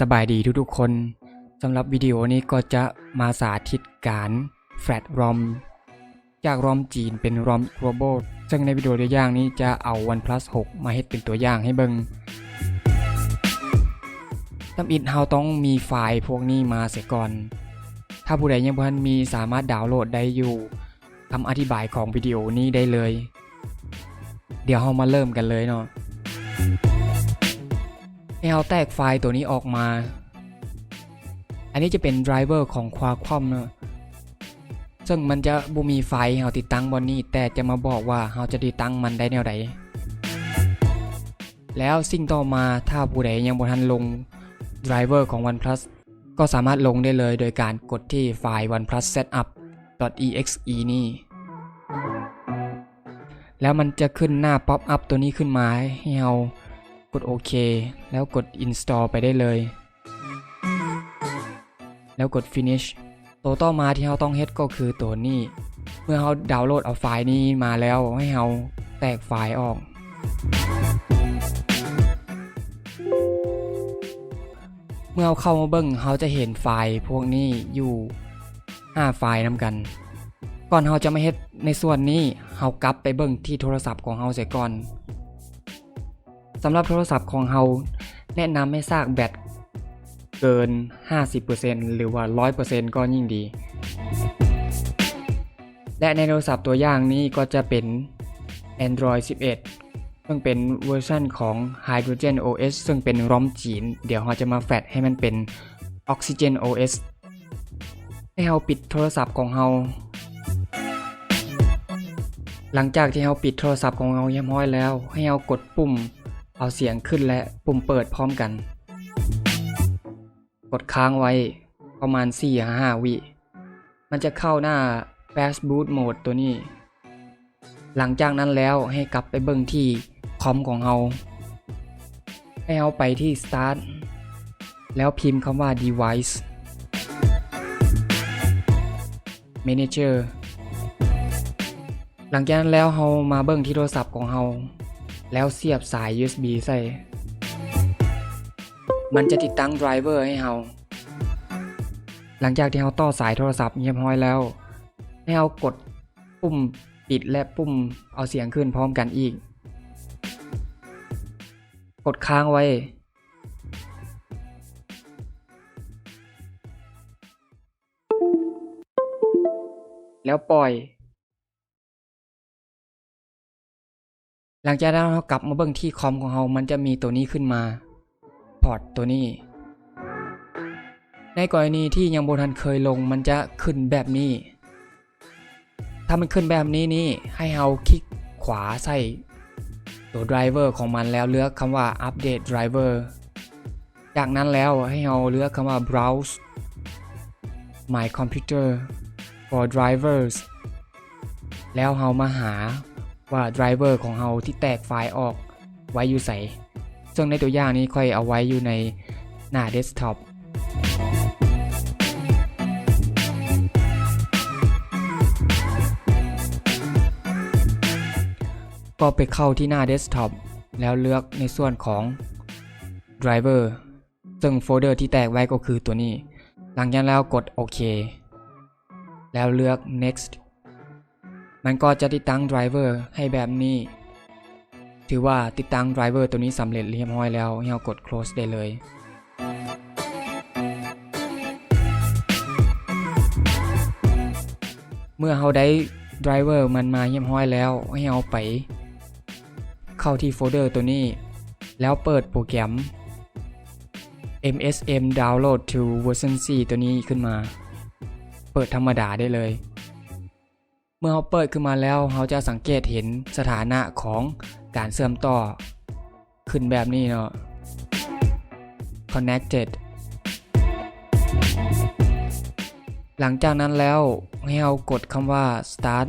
สบายดีทุกๆคนสำหรับวิดีโอนี้ก็จะมาสาธิตการแฟลชรอมจากรอมจีนเป็นรอม global ซึ่งในวิดีโอตัวอย่างนี้จะเอา OnePlus 6 มาเฮ็ดเป็นตัวอย่างให้เบิ่งตามอิดเฮาต้องมีไฟล์พวกนี้มาเสียก่อนถ้าผู้ใดยังบ่ทันมีสามารถดาวน์โหลดได้อยู่คำอธิบายของวิดีโอนี้ได้เลยเดี๋ยวเฮามาเริ่มกันเลยเนาะให้เราแตกไฟล์ตัวนี้ออกมาอันนี้จะเป็นไดรเวอร์ของ Qualcomm เนอะซึ่งมันจะบ่มีไฟล์ให้เราติดตั้งบนนี้แต่จะมาบอกว่าเราจะติดตั้งมันได้แนวใดแล้วสิ่งต่อมาถ้าผู้ใดยังบ่ทันลงไดรเวอร์ของ OnePlus ก็สามารถลงได้เลยโดยการกดที่ไฟล์ OnePlus setup.exe นี่แล้วมันจะขึ้นหน้า pop up ตัวนี้ขึ้นมาให้เรากดโอเคแล้วกด install ไปได้เลยแล้วกด finish ตัวต่อมาที่เราต้องเฮ็ดก็คือตัวนี้เมื่อเราดาวน์โหลดเอาไฟล์นี้มาแล้วให้เราแตกไฟล์ออกเมื่อเราเข้ามาเบิ่งเราจะเห็นไฟล์พวกนี้อยู่5ไฟล์นำกันก่อนเราจะมาเฮ็ดในส่วนนี้เรากลับไปเบิ่งที่โทรศัพท์ของเราเสียก่อนสำหรับโทรศัพท์ของเราแนะนำให้ซากแบตเกิน 50% หรือว่า 100% ก็ยิ่งดีและในโทรศัพท์ตัวอย่างนี้ก็จะเป็น Android 11 ซึ่งเป็นเวอร์ชันของ Hydrogen OS ซึ่งเป็นรอมจีนเดี๋ยวเราจะมาแฟลชให้มันเป็น Oxygen OS ให้เราปิดโทรศัพท์ของเราหลังจากที่เราปิดโทรศัพท์ของเราเรียบร้อยแล้วให้เรากดปุ่มเอาเสียงขึ้นและปุ่มเปิดพร้อมกันกดค้างไว้ประมาณ 4-5 วิมันจะเข้าหน้า Fast Boot Mode ตัวนี้หลังจากนั้นแล้วให้กลับไปเบิ่งที่คอมของเราให้เราไปที่ Start แล้วพิมพ์คำว่า Device Manager หลังจากนั้นแล้วเรามาเบิ่งที่โทรศัพท์ของเราแล้วเสียบสาย USB ใส่มันจะติดตั้งไดรเวอร์ให้เราหลังจากที่เราต่อสายโทรศัพท์เรียบร้อยแล้วให้เรากดปุ่มปิดและปุ่มเอาเสียงขึ้นพร้อมกันอีกกดค้างไว้แล้วปล่อยหลังจากนั้นเรากลับมาเบิ่งที่คอมของเรามันจะมีตัวนี้ขึ้นมาพอร์ตตัวนี้ในกรณีที่ยังบ่ทันเคยลงมันจะขึ้นแบบนี้ถ้ามันขึ้นแบบนี้นี่ให้เราคลิกขวาใส่ตัวไดรเวอร์ของมันแล้วเลือกคำว่า Update Driver จากนั้นแล้วให้เราเลือกคำว่า Browse My Computer for Drivers แล้วเรามาหาว่าไดรเวอร์ของเราที่แตกไฟล์ออกไว้อยู่ไสซึ่งในตัวอย่างนี้ค่อยเอาไว้อยู่ในหน้าเดสก์ท็อปก็ไปเข้าที่หน้าเดสก์ท็อปแล้วเลือกในส่วนของไดรเวอร์ซึ่งโฟลเดอร์ที่แตกไว้ก็คือตัวนี้หลังจากนั้นแล้วกดโอเคแล้วเลือก next มันก็จะติดตั้งไดรเวอร์ให้แบบนี้ถือว่าติดตั้งไดรเวอร์ตัวนี้สำเร็จเรียบร้อยแล้วให้เรากด close ได้เลยเมื่อเราได้ไดรเวอร์มันมาเรียบร้อยแล้วให้เราไปเข้าที่โฟลเดอร์ตัวนี้แล้วเปิดโปรแกรม MSM Download to Version C ตัวนี้ขึ้นมาเปิดธรรมดาได้เลยเมื่อเราเปิดขึ้นมาแล้วเราจะสังเกตเห็นสถานะของการเชื่อมต่อขึ้นแบบนี้เนาะ Connected หลังจากนั้นแล้วให้เรากดคำว่า Start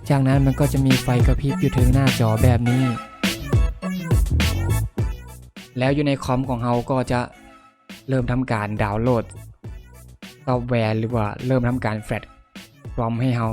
จากนั้นมันก็จะมีไฟกระพริบอยู่ถึงหน้าจอแบบนี้แล้วอยู่ในคอมของเราก็จะเริ่มทำการดาวน์โหลดซอฟต์แวร์หรือว่าเริ่มทำการแฟลชรอมให้เรา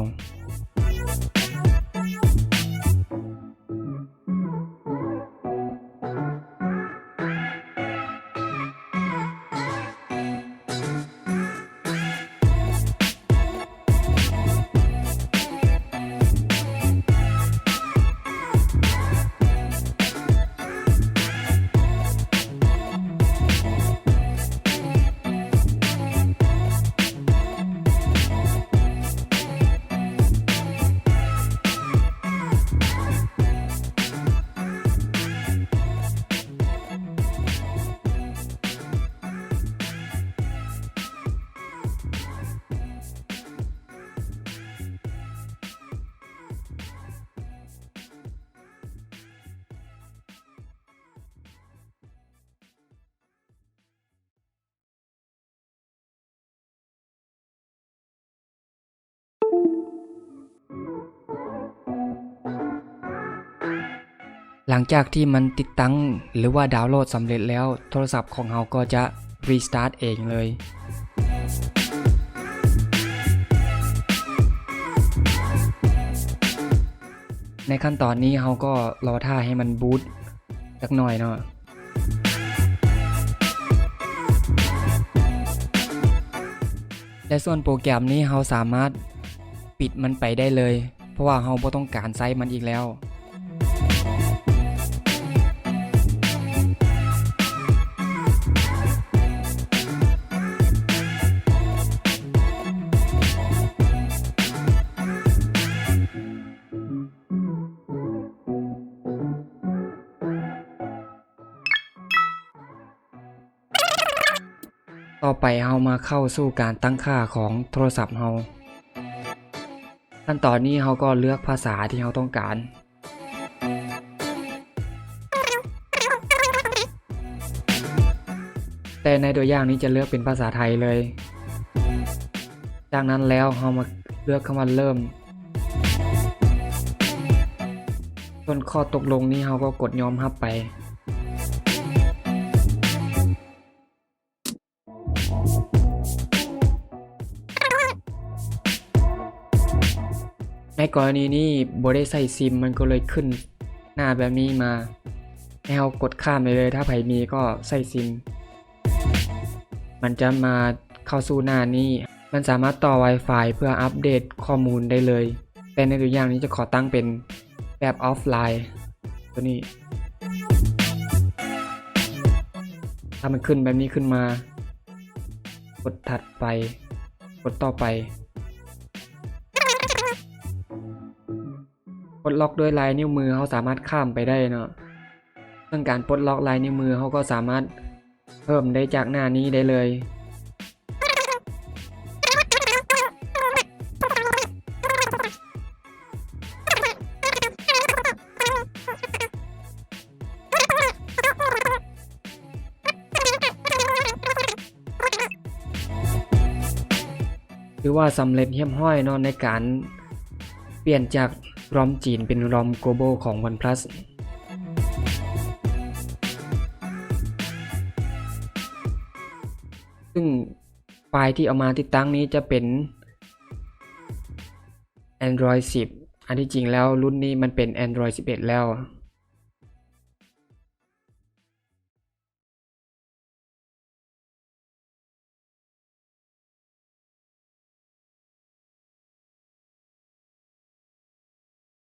หลังจากที่มันติดตั้งหรือว่าดาวน์โหลดสำเร็จแล้วโทรศัพท์ของเราก็จะรีสตาร์ทเองเลยในขั้นตอนนี้เราก็รอท่าให้มันบูตสักหน่อยเนาะและส่วนโปรแกรมนี้เราสามารถปิดมันไปได้เลยเพราะว่าเราไม่ต้องการใช้มันอีกแล้วต่อไปเรามาเข้าสู่การตั้งค่าของโทรศัพท์เราขั้นตอนนี้เราก็เลือกภาษาที่เราต้องการแต่ในตัวอย่างนี้จะเลือกเป็นภาษาไทยเลยจากนั้นแล้วเรามาเลือกคำว่าเริ่มส่วนข้อตกลงนี้เราก็กดยอมรับไปในกรณีนี้บ่ได้ใส่ซิมมันก็เลยขึ้นหน้าแบบนี้มาให้เรากดข้ามไปเลยถ้าใครมีก็ใส่ซิมมันจะมาเข้าสู่หน้านี้มันสามารถต่อ Wi-Fi เพื่ออัปเดตข้อมูลได้เลยแต่ในตัวอย่างนี้จะขอตั้งเป็นแบบออฟไลน์ตัวนี้ถ้ามันขึ้นแบบนี้ขึ้นมากดถัดไปกดต่อไปปลดล็อกด้วยลายนิ้วมือเขาสามารถข้ามไปได้เนาะซึ่งการปลดล็อกลายนิ้วมือเขาก็สามารถเพิ่มได้จากหน้านี้ได้เลยหรือว่าสำเร็จเรียบร้อยเนาะในการเปลี่ยนจากรอมจีนเป็นรอม global ของ OnePlus ซึ่งไฟล์ที่เอามาติดตั้งนี้จะเป็น Android 10 อันที่จริงแล้วรุ่นนี้มันเป็น Android 11 แล้ว